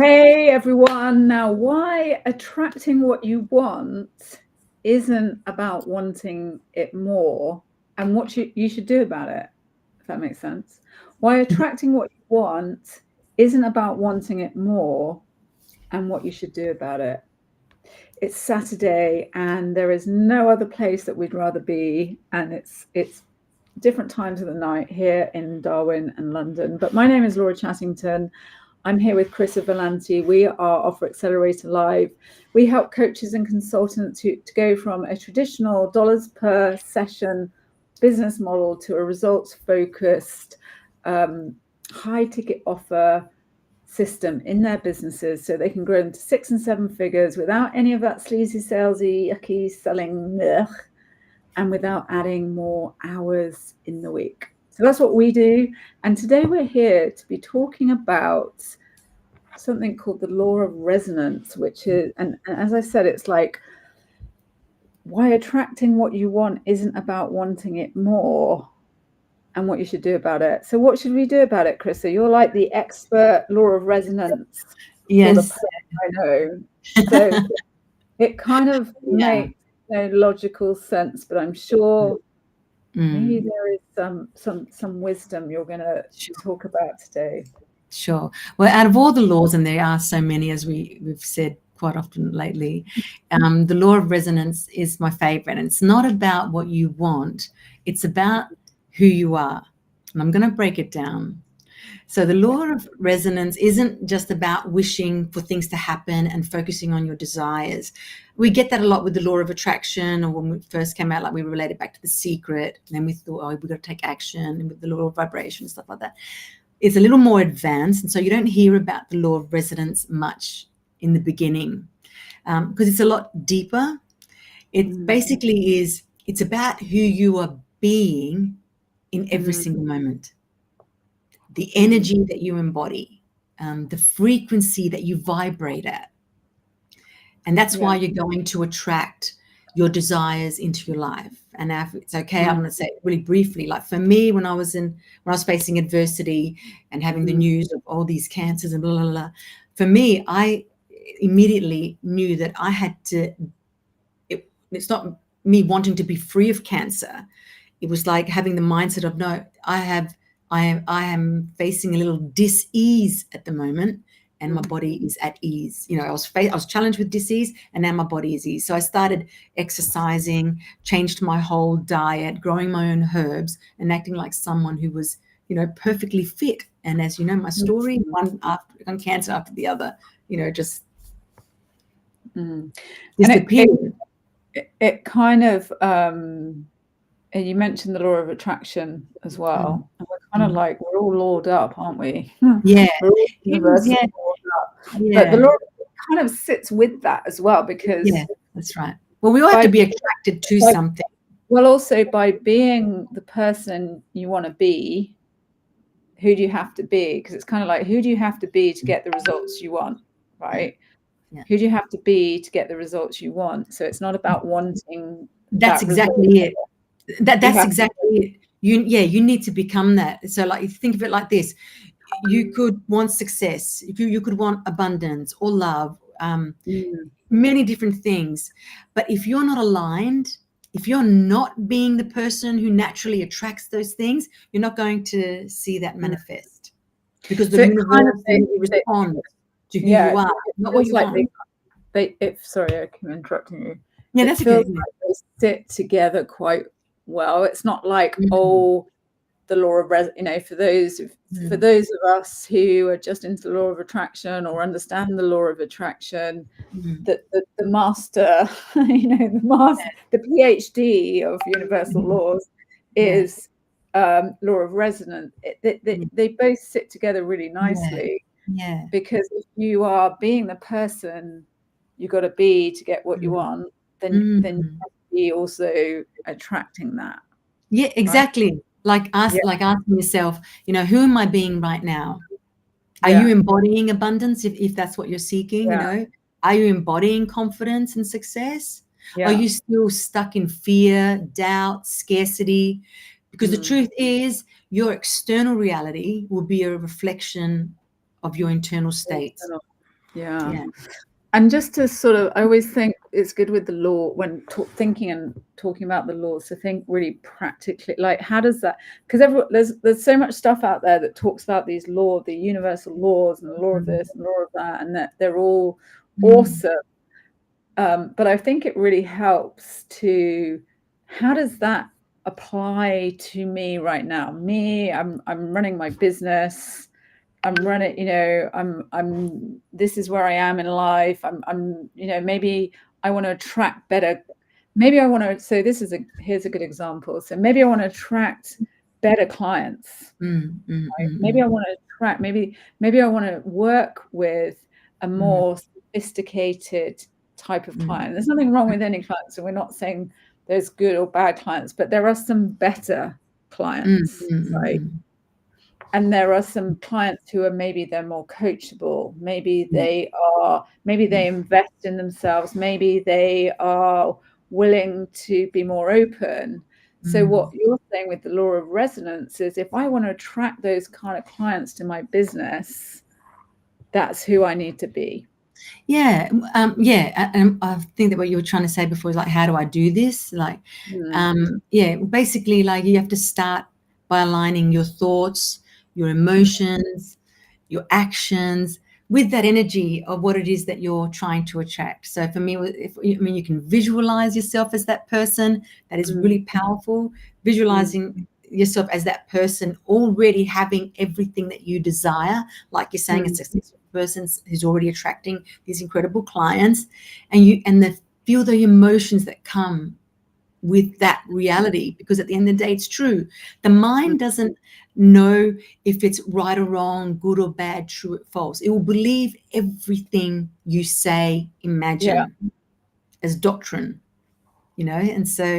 Hey everyone. Now, why attracting what you want isn't about wanting it more and what you should do about it, if that makes sense. Why attracting what you want isn't about wanting it more and what you should do about it. It's Saturday and there is no other place that we'd rather be, and it's different times of the night here in Darwin and London. But my name is Laura Chattington. I'm here with Carissa Valenti. We are Offer Accelerator Live. We help coaches and consultants to go from a traditional dollars per session business model to a results focused, high ticket offer system in their businesses so they can grow them to 6 and 7 figures without any of that sleazy, salesy, yucky selling, and without adding more hours in the week. So that's what we do. And today we're here to be talking about something called the law of resonance, which is, and as I said, it's like why attracting what you want isn't about wanting it more and what you should do about it. So what should we do about it, Carissa? You're like the expert law of resonance. Yes. I know. So it kind of makes no logical sense, but I'm sure maybe there is some wisdom you're going to talk about today. Sure. Well, out of all the laws, and there are so many, as we've said quite often lately, the law of resonance is my favorite. And it's not about what you want. It's about who you are. And I'm going to break it down. So the law of resonance isn't just about wishing for things to happen and focusing on your desires. We get that a lot with the law of attraction, or when we first came out, like we related back to The Secret. And then we thought, oh, we've got to take action, and with the law of vibration, stuff like that. It's a little more advanced. And so you don't hear about the law of resonance much in the beginning because it's a lot deeper. It basically is, it's about who you are being in every single moment. The energy that you embody, the frequency that you vibrate at. And that's why you're going to attract your desires into your life. And if it's okay, I'm going to say it really briefly. Like for me, when I was facing adversity and having the news of all these cancers and blah, blah, blah, for me, I immediately knew that I had to, it's not me wanting to be free of cancer. It was like having the mindset of, no, I am facing a little dis-ease at the moment, and my body is at ease. You know, I was challenged with dis-ease, and now my body is ease. So I started exercising, changed my whole diet, growing my own herbs, and acting like someone who was, you know, perfectly fit. And as you know, my story, one cancer after the other, you know, just disappeared. It kind of, and you mentioned the law of attraction as well. And we're kind of like, we're all lawed up, aren't we? Yeah. We're all universally lawed up. But the law kind of sits with that as well, because that's right. Well, we all have to be attracted to something. Well, also by being the person you want to be, who do you have to be? Because it's kind of like, who do you have to be to get the results you want, right? Yeah. Who do you have to be to get the results you want? So it's not about wanting. That's exactly it. That's exactly it. You need to become that. So like, if you think of it like this, you could want success, you could want abundance or love, many different things. But if you're not aligned, if you're not being the person who naturally attracts those things, you're not going to see that manifest, because the universe responds to who you are, not what you want. Sorry, I keep interrupting you. Yeah, that's okay. Like they sit together quite well. It's not like the law of for those of us who are just into the law of attraction or understand the law of attraction, that the master, the PhD of universal laws is law of resonance. They both sit together really nicely. Yeah. Because if you are being the person you got to be to get what you want, then you have to be also attracting that. Yeah, exactly. Right? Like asking yourself, you know, who am I being right now? Are you embodying abundance if that's what you're seeking? You know, are you embodying confidence and success? Are you still stuck in fear, doubt, scarcity? Because the truth is, your external reality will be a reflection of your internal state. Yeah. And just to sort of, I always think it's good with the law when thinking and talking about the laws to think really practically, like how does that, because there's so much stuff out there that talks about these laws, the universal laws and the law of this and law of that, and that they're all awesome. But I think it really helps to, how does that apply to me right now? I'm running my business. I'm running, this is where I am in life. Maybe I want to attract better. Maybe I want to, so here's a good example. So maybe I want to attract better clients. Maybe I want to attract, maybe I want to work with a more sophisticated type of client. There's nothing wrong with any clients. So we're not saying there's good or bad clients, but there are some better clients, right? And there are some clients who are, maybe they're more coachable. Maybe they invest in themselves. Maybe they are willing to be more open. So what you're saying with the law of resonance is, if I want to attract those kind of clients to my business, that's who I need to be. And I think that what you were trying to say before is like, how do I do this? Like, basically, like, you have to start by aligning your thoughts, your emotions, your actions with that energy of what it is that you're trying to attract. So for me, you can visualize yourself as that person. That is really powerful. Visualizing yourself as that person already having everything that you desire, like you're saying, a successful person who's already attracting these incredible clients, and feel the emotions that come with that reality, because at the end of the day, it's true. The mind doesn't know if it's right or wrong, good or bad, true or false. It will believe everything you say, imagine as doctrine, and so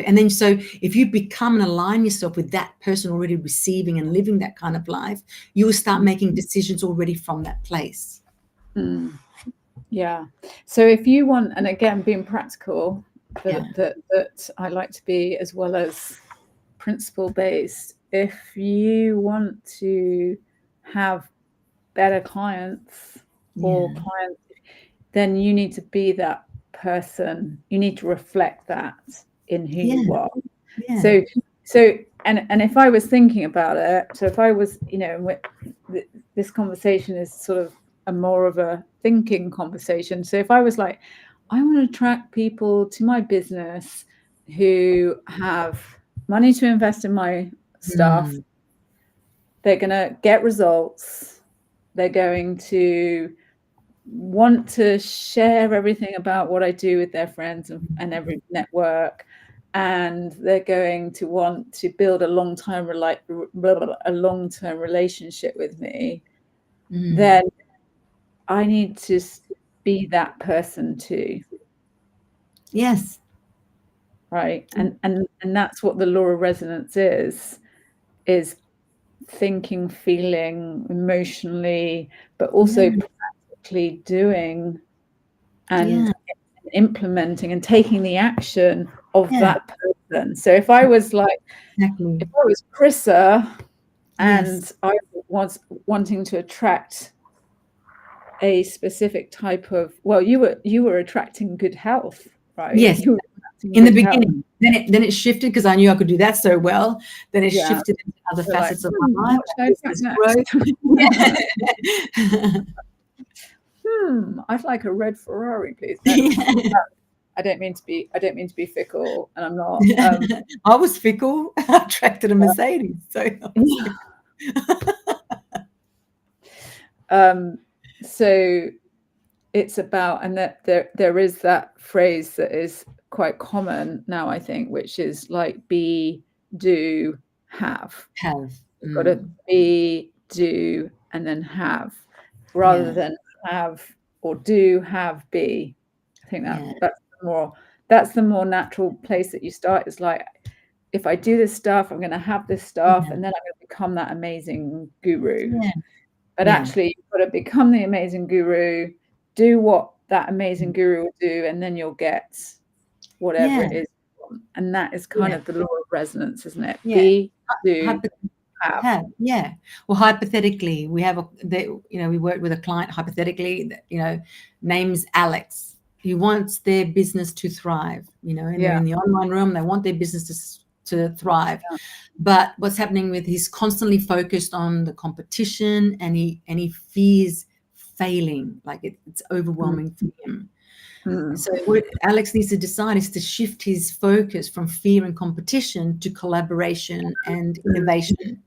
if you become and align yourself with that person already receiving and living that kind of life, you will start making decisions already from that place. So if you want, and again, being practical, that I like to be, as well as principle based, if you want to have better clients then you need to be that person. You need to reflect that in who you are. So and if I was thinking about it, so if I was, this conversation is sort of a more of a thinking conversation. So if I was like, I want to attract people to my business who have money to invest in my stuff. They're going to get results. They're going to want to share everything about what I do with their friends and every network. And they're going to want to build a long-term relationship with me. Then I need to be that person too. Yes. Right. And that's what the law of resonance is thinking, feeling, emotionally, but also practically doing and implementing and taking the action of that person. So if I was like, if I was Chrissa and I was wanting to attract a specific type of, well, you were attracting good health, right? Yes. In the beginning, then it shifted, because I knew I could do that so well. Then it shifted into other facets of my life. I'd like a red Ferrari, please. I don't mean to be fickle, and I'm not. I was fickle. I attracted a Mercedes. So it's about, and that there is that phrase that is quite common now, I think, which is like be, do, have. You've got to be, do, and then have, rather than have or do, have, be. I think that's the more natural place that you start. Is like, if I do this stuff, I'm going to have this stuff, and then I'm going to become that amazing guru. But actually, you've got to become the amazing guru, do what that amazing guru will do, and then you'll get whatever it is. And that is kind of the law of resonance, isn't it? Be, do, have. Yeah. Well, hypothetically, we have we work with a client hypothetically that, name's Alex. He wants their business to thrive, and they're in the online room. They want their business to thrive. Yeah. But what's happening with he's constantly focused on the competition, and he fears failing. Like it's overwhelming for him. So what Alex needs to decide is to shift his focus from fear and competition to collaboration and innovation.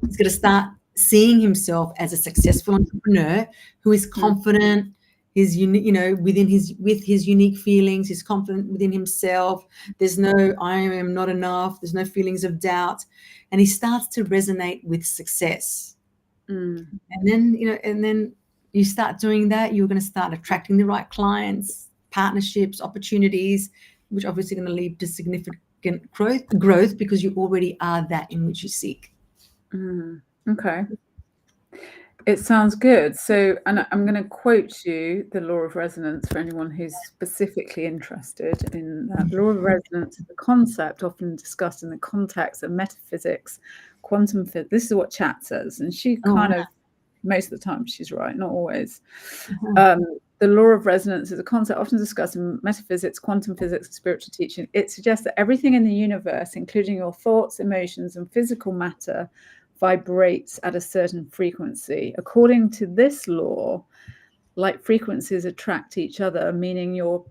He's got to start seeing himself as a successful entrepreneur who is confident, with his unique feelings. He's confident within himself. There's no I am not enough. There's no feelings of doubt, and he starts to resonate with success. And then you start doing that, you're going to start attracting the right clients, partnerships, opportunities, which obviously are going to lead to significant growth because you already are that in which you seek. Okay. It sounds good. So, and I'm going to quote you the law of resonance for anyone who's specifically interested in that. The law of resonance is a concept often discussed in the context of metaphysics, quantum physics. This is what Chat says, and she kind of, most of the time, she's right, not always. The law of resonance is a concept often discussed in metaphysics, quantum physics, and spiritual teaching. It suggests that everything in the universe, including your thoughts, emotions, and physical matter, vibrates at a certain frequency. According to this law, like frequencies attract each other, meaning your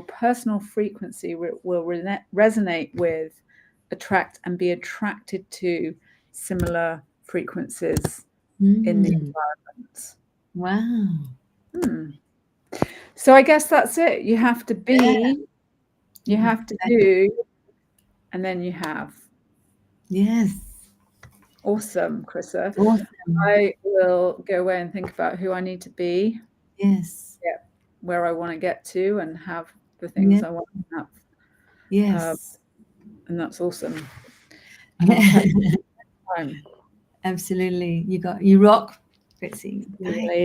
personal frequency will resonate with, attract, and be attracted to similar frequencies in the environment. Wow. So I guess that's it. You have to be, you have to do, and then you have. Yes. Awesome, Chrissa. Awesome. I will go away and think about who I need to be. Yes. Yeah. Where I want to get to and have the things I want to have. Yes. And that's awesome. Absolutely. You rock, Betsy.